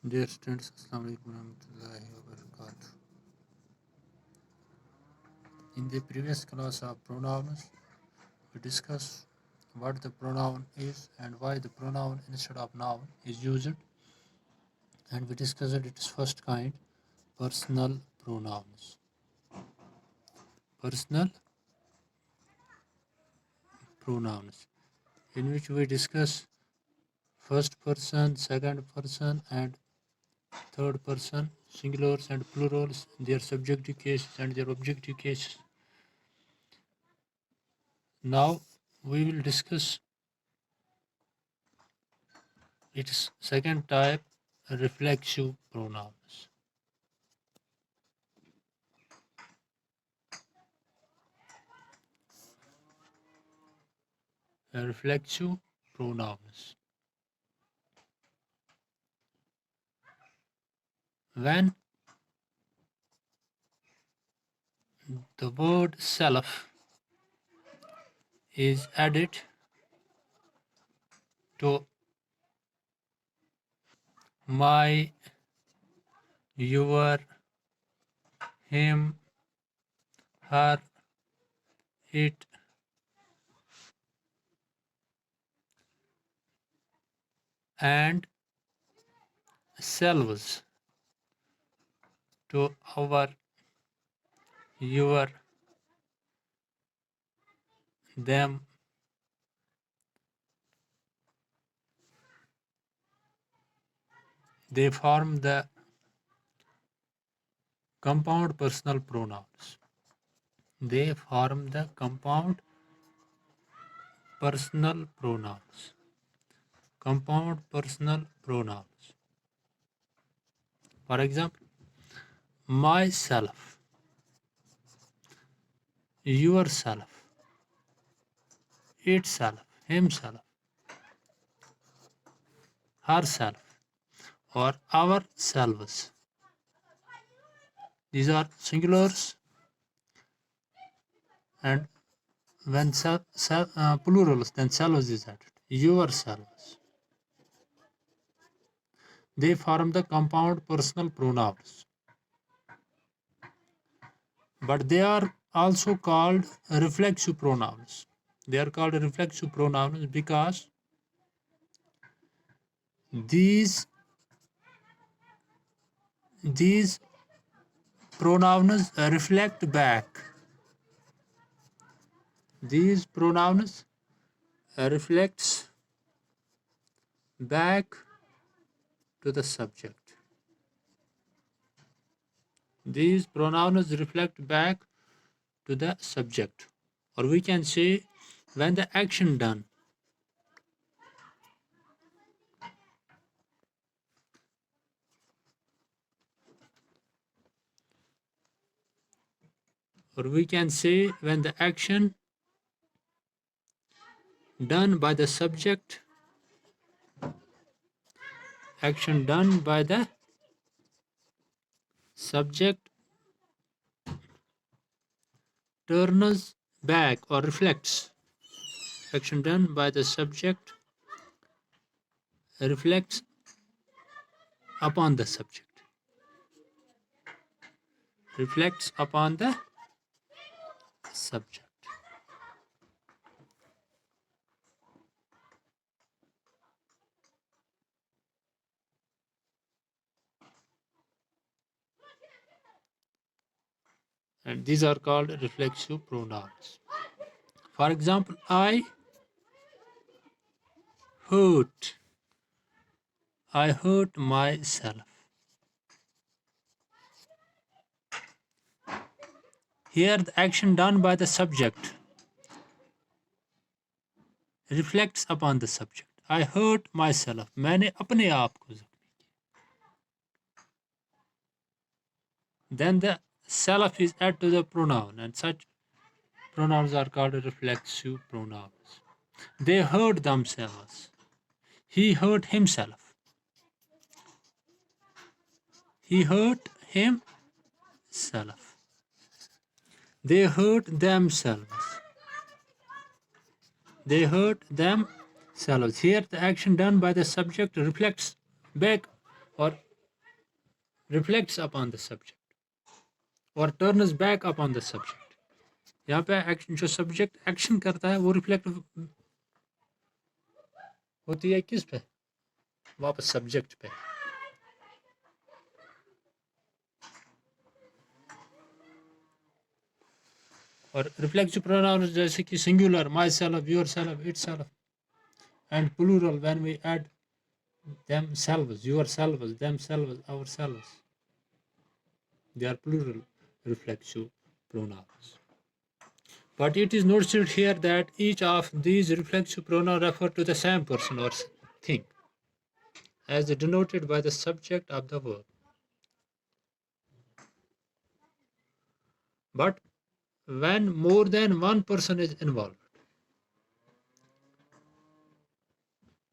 Dear students, Assalamu alaikum warahmatullahi wabarakatuh. In the previous class of pronouns, we discussed what the pronoun is and why the pronoun instead of noun is used, and we discussed its first kind, personal pronouns. Personal pronouns, in which we discuss first person, second person, and third person, singulars and plurals, their subjective cases and their objective cases. Now we will discuss its second type, reflexive pronouns. Reflexive pronouns. When the word self is added to my, your, him, her, it, and selves to our, your, them, they form the compound personal pronouns. They form the compound personal pronouns. Compound personal pronouns. For example, myself, yourself, itself, himself, herself, or ourselves. These are singulars, and when plurals, then selves is added. Yourselves. They form the compound personal pronouns. But they are also called reflexive pronouns. They are called reflexive pronouns because these pronouns reflect back. These pronouns reflects back to the subject. These pronouns reflect back to the subject, or we can say when the action done. Or we can say when the action done by the subject, action done by the subject turns back or reflects. Action done by the subject reflects upon the subject. Reflects upon the subject. And these are called reflexive pronouns. For example, I hurt. I hurt myself. Here the action done by the subject reflects upon the subject. I hurt myself. मैंने अपने आप को जख्मी किया. Then the self is added to the pronoun, and such pronouns are called reflexive pronouns. They hurt themselves. He hurt himself. He hurt himself. They hurt themselves. They hurt themselves. Here the action done by the subject reflects back or reflects upon the subject or turns back upon the subject. यहाँ पे जो subject action करता है वो reflect होती है किस पे? वापस सब्जेक्ट पे. और रिफ्लेक्सिव प्रोनाउन जैसे कि singular myself, yourself, itself, and plural when we add themselves, yourselves, themselves, ourselves. They are plural reflexive pronouns. But it is noted here that each of these reflexive pronouns refer to the same person or thing, as denoted by the subject of the verb. But when more than one person is involved,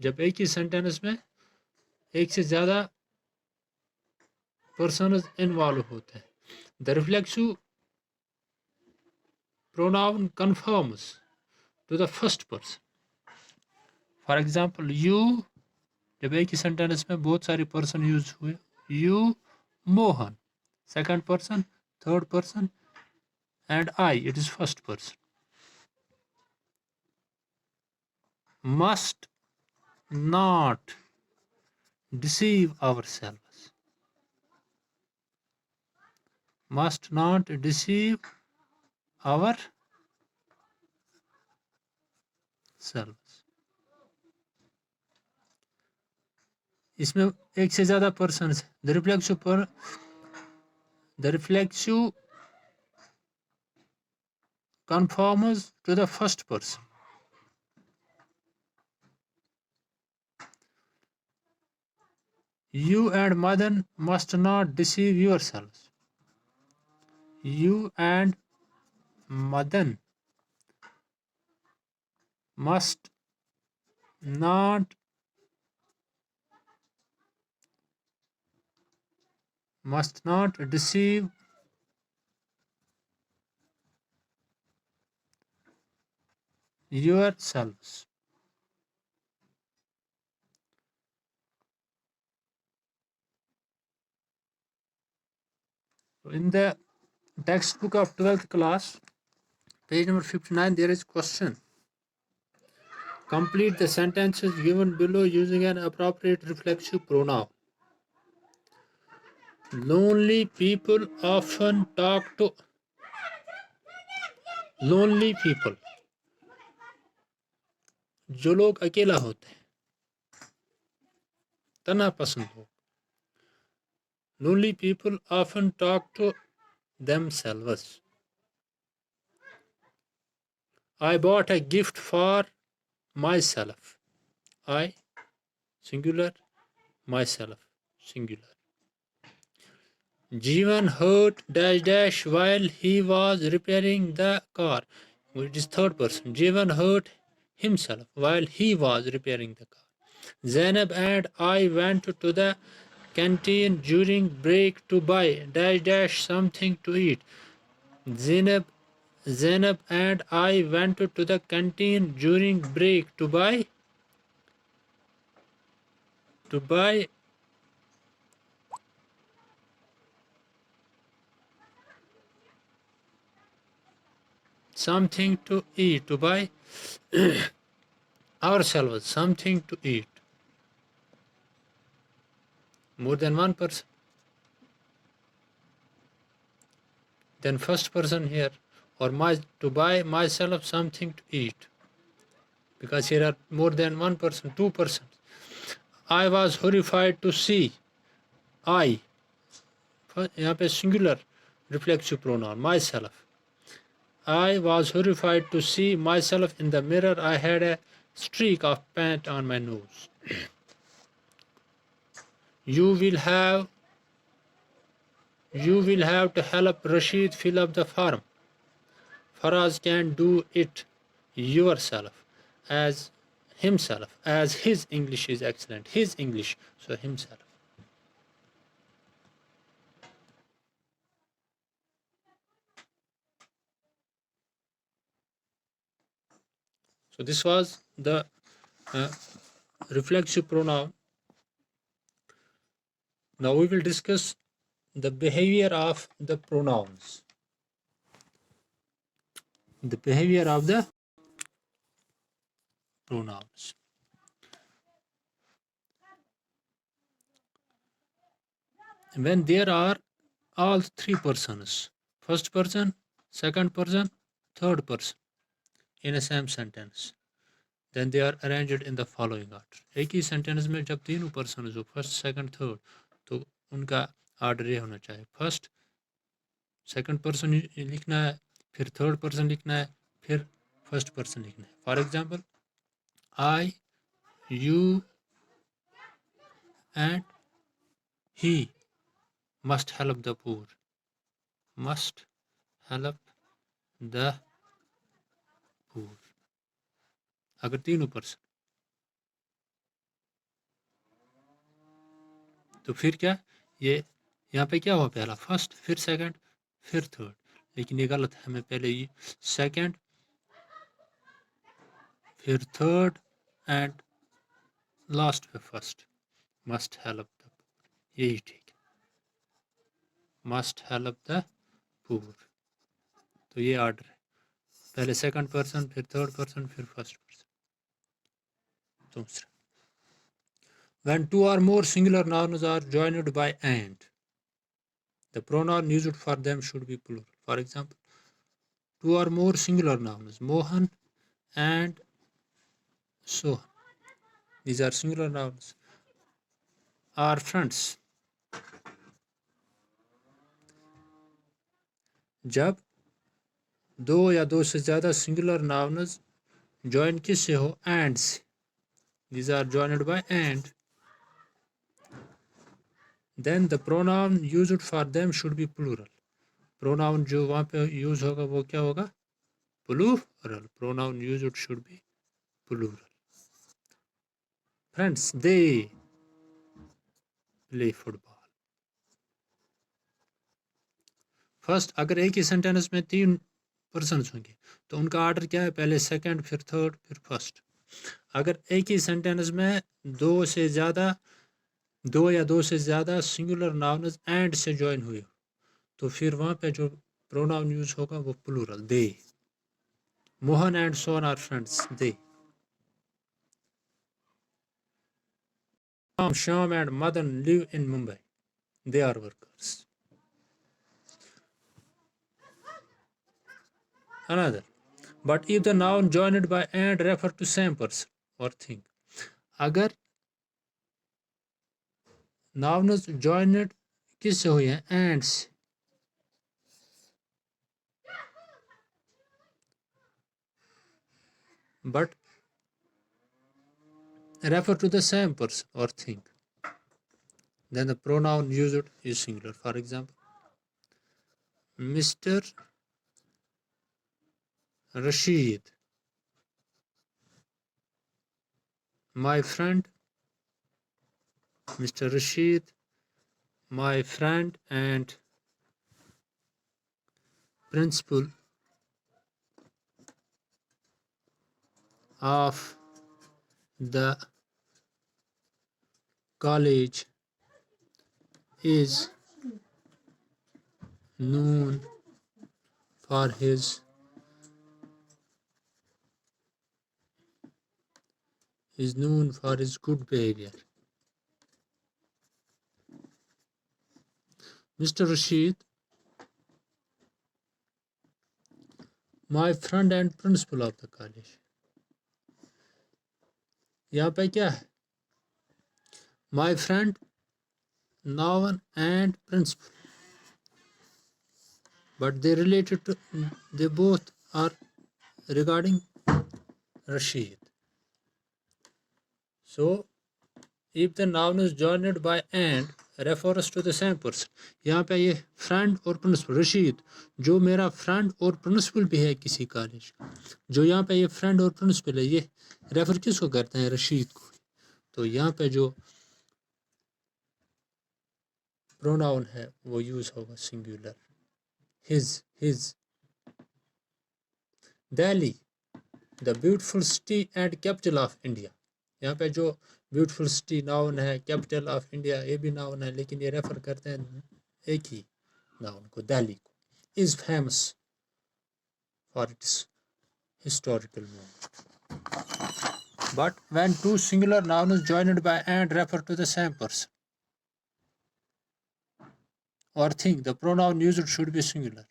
जब एक ही sentence में एक से ज़्यादा persons involved होते हैं, the reflexive pronoun conforms to the first person. For example, you, जब एक ही सेंटेंस में बहुत सारे पर्सन यूज हुए, you, Mohan, second person, third person, and I, it is first person. Must not deceive ourselves. Must not deceive ourselves. इसमें एक से ज़्यादा पर्सन है. The reflexive conforms to the first person. You and Madan must not deceive yourselves. You and Madan must not deceive yourselves. In the textbook of 12th class, page number 59, there is question. Complete the sentences given below using an appropriate reflexive pronoun. Lonely people often talk to lonely people. जो लोग अकेला होते हैं, तना पसंद हो. Lonely people often talk to themselves. I bought a gift for myself. I, singular, myself, singular. Jeevan hurt dash dash while he was repairing the car. It is third person. Jeevan hurt himself while he was repairing the car. Zainab and I went to the canteen during break to buy dash dash something to eat. Zainab and I went to the canteen during break to buy something to eat, to buy ourselves something to eat. More than one person. Then first person here, or to buy myself something to eat, because here are more than one person, two persons. I was horrified to see. I, यहाँ पे singular reflexive pronoun, myself. I was horrified to see myself in the mirror. I had a streak of paint on my nose. You will have to help Rashid fill up the form. Faraz can do it yourself, as himself, as his English is excellent. His English, so himself. So this was the reflexive pronoun. Now we will discuss the behavior of the pronouns. The behavior of the pronouns. When there are all three persons, first person, second person, third person, in a same sentence, then they are arranged in the following order. एक ही sentence में जब तीनों person हो, first second third, तो उनका order ये होना चाहिए, फर्स्ट सेकंड पर्सन लिखना है, फिर थर्ड पर्सन लिखना है, फिर फर्स्ट पर्सन लिखना है. For example, I, you and he must help the poor. Must help the poor. अगर तीनों पर्सन, तो फिर क्या, ये यहाँ पे क्या हुआ, पहला फर्स्ट, फिर सेकंड, फिर थर्ड. लेकिन ये गलत है, हमें पहले ये सेकंड, फिर थर्ड एंड लास्ट पे first. Must help the poor, यही ठीक है. मस्ट हेल्प द पुअर, तो ये ऑर्डर है, पहले सेकंड पर्सन, फिर थर्ड पर्सन, फिर फर्स्ट पर्सन. दूसरा, when two or more singular nouns are joined by and, the pronoun used for them should be plural. For example, two or more singular nouns, Mohan and Sohan, these are singular nouns, are friends. जब दो या दो से ज़्यादा singular nouns join किससे हो, and से, these are joined by and, then the pronoun used for them should be plural. Pronoun जो वहाँ पे यूज होगा वो क्या होगा, plural. Pronoun used should be plural. Friends, they play football. First, अगर एक ही सेंटेंस में तीन पर्सन होंगे तो उनका ऑर्डर क्या है, पहले सेकंड, फिर थर्ड, फिर फर्स्ट. अगर एक ही सेंटेंस में दो या दो से ज़्यादा सिंगुलर नाउन्स एंड से ज्वाइन हुए तो फिर वहाँ पे जो प्रोनाउन यूज होगा वो plural, they. Mohan and Sohan are friends, they. Shyam and Madan live in Mumbai, they are workers. Another, but if the noun joined by and refer to same person or thing, अगर nouns joined किससे हुए हैं, and से, but refer to the same person or thing, then the pronoun used is singular. For example, Mr. Rashid, my friend. Mr. Rashid, my friend and principal of the college is known for his good behavior. Mr. Rashid, my friend and principal of the college. यहाँ पे क्या है, my friend, noun and principal, but they both are regarding Rashid. So if the noun is joined by and refers to the same person, यहाँ पे ये friend और principal, Rashid जो मेरा फ्रेंड और प्रिंसिपल भी है किसी कॉलेज, जो यहाँ पे ये फ्रेंड और प्रिंसिपल है, ये रेफर किसको करते हैं, रशीद को. तो यहाँ पे जो प्रोनाउन है वो यूज होगा singular, his. Delhi, the beautiful city and capital of India. यहाँ पे जो ब्यूटीफुल सिटी नाउन है, कैपिटल ऑफ इंडिया ये भी नाउन है, लेकिन ये रेफर करते हैं एक ही नाउन को, दिल्ली को, is famous for its historical moment. But when two singular nouns joined by and refer to the same person or thing, the pronoun used should be singular.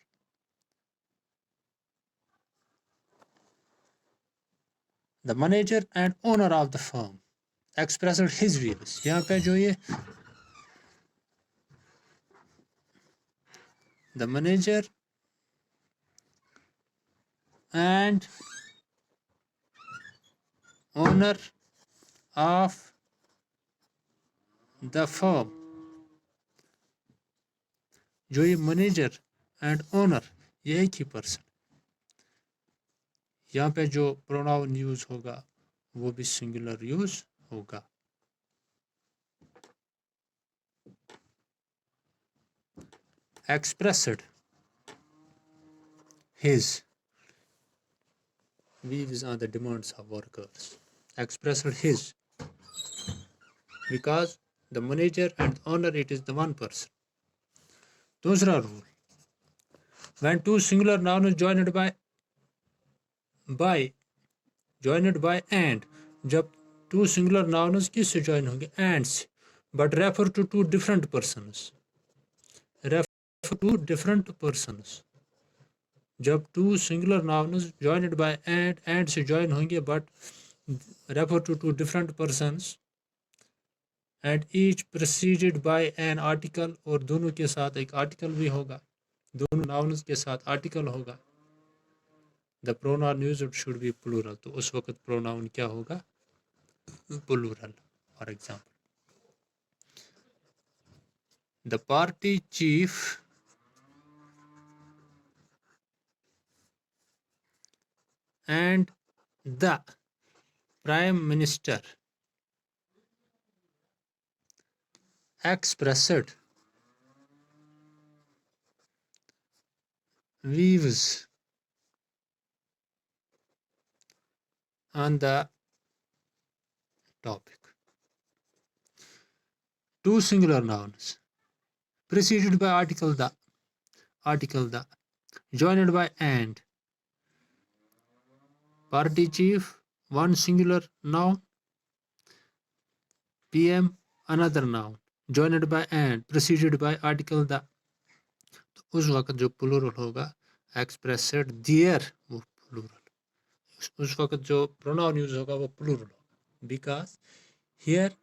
The manager and owner of the firm expressed his views. यहाँ पे जो ये the manager and owner of the firm, जो ये manager and owner ये एक ही person, यहाँ पे जो प्रोनाउन यूज होगा वो भी सिंगुलर यूज होगा. Expressed his views on the demands of workers. Expressed his, because the manager and owner it is the one person. दूसरा rule, when two singular nouns joined by and, जब two singular nouns किससे join होंगे, and से, but refer to two different persons. Refer to different persons. जब two singular nouns joined by and से join होंगे but refer to two different persons and each preceded by an article, और दोनों के साथ एक आर्टिकल भी होगा, दोनों nouns के साथ आर्टिकल होगा, the pronoun used should be plural. तो उस वक्त pronoun क्या होगा, plural. For example, the party chief and the prime minister expressed views on the topic. Two singular nouns preceded by article the, joined by and, party chief one singular noun, PM another noun, joined by and, preceded by article the. तो उस वक्त जो plural होगा एक्सप्रेसेड there, वो plural, उस वक्त जो pronoun use होगा वो प्लूरल होगा, because here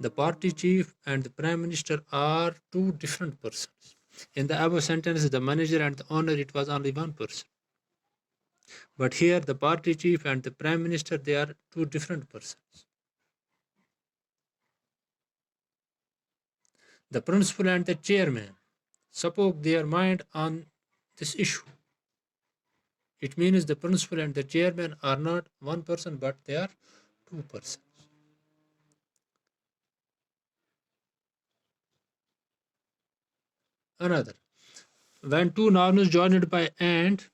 the party chief and the prime minister are two different persons. In the above sentence, the manager and the owner, it was only one person. But here, the party chief and the prime minister, they are two different persons. The principal and the chairman spoke their mind on this issue. It means the principal and the chairman are not one person, but they are two persons. Another, when two nouns joined by and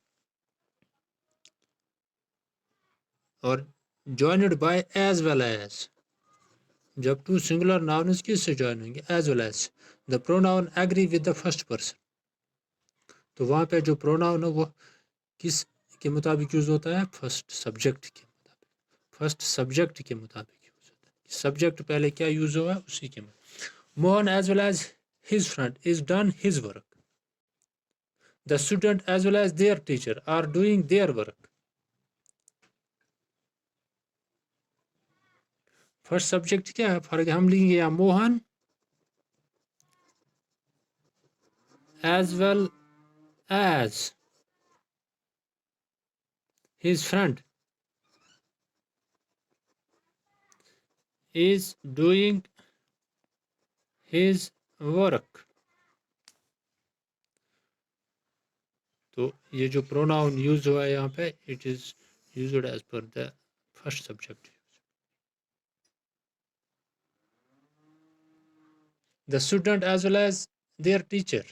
or joined by as well as, जब two singular nouns किससे join होंगे, as well as, the pronoun agree with the first person, तो वहाँ पे जो pronoun है वो किस के मुताबिक यूज होता है, फर्स्ट सब्जेक्ट के मुताबिक, फर्स्ट सब्जेक्ट के मुताबिक यूज होता है. सब्जेक्ट पहले क्या यूज हुआ उसी के मुताबिक. Mohan as well as his friend is done his work. The student as well as their teacher are doing their work. First subject क्या है, फर्क हम लेंगे यहाँ Mohan as well as his friend is doing his work. तो ये जो pronoun use हुआ है यहाँ पे, इट इज यूज्ड एज पर the first subject. The student as well as their teacher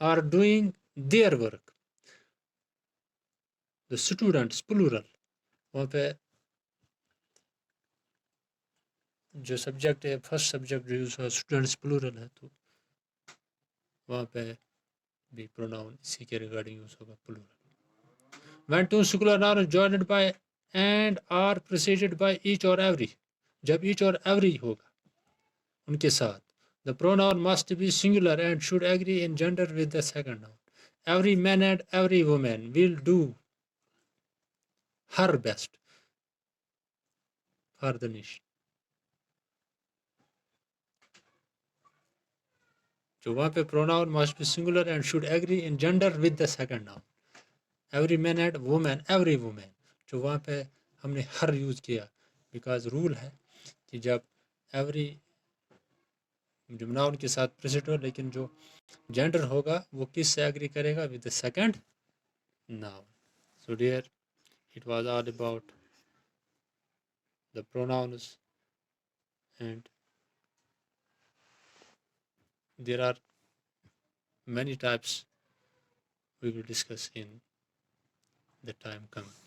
are doing their work. The students plural, वहाँ पे जो सब्जेक्ट है फर्स्ट सब्जेक्ट यूज हुआ स्टूडेंट्स प्लूरल है, तो वहाँ पे भी प्रोनाउन इसी के रिगार्डिंग यूज होगा, plural. When two singular nouns are joined by and are preceded by each or every, जब each और every होगा उनके साथ, the pronoun must be singular and should agree in gender with the second noun. Every man and every woman will do her best for the nation. जो वहाँ पे pronoun must be singular and should agree in gender with the second noun. Every man and woman, every woman, जो वहाँ पे हमने हर use किया, because rule है कि जब every जो नाउन के साथ प्रेसिड हो, लेकिन जो जेंडर होगा वो किस से एग्री करेगा, with the second noun. So dear, it was all about the pronouns, and there are many types we will discuss in the time coming.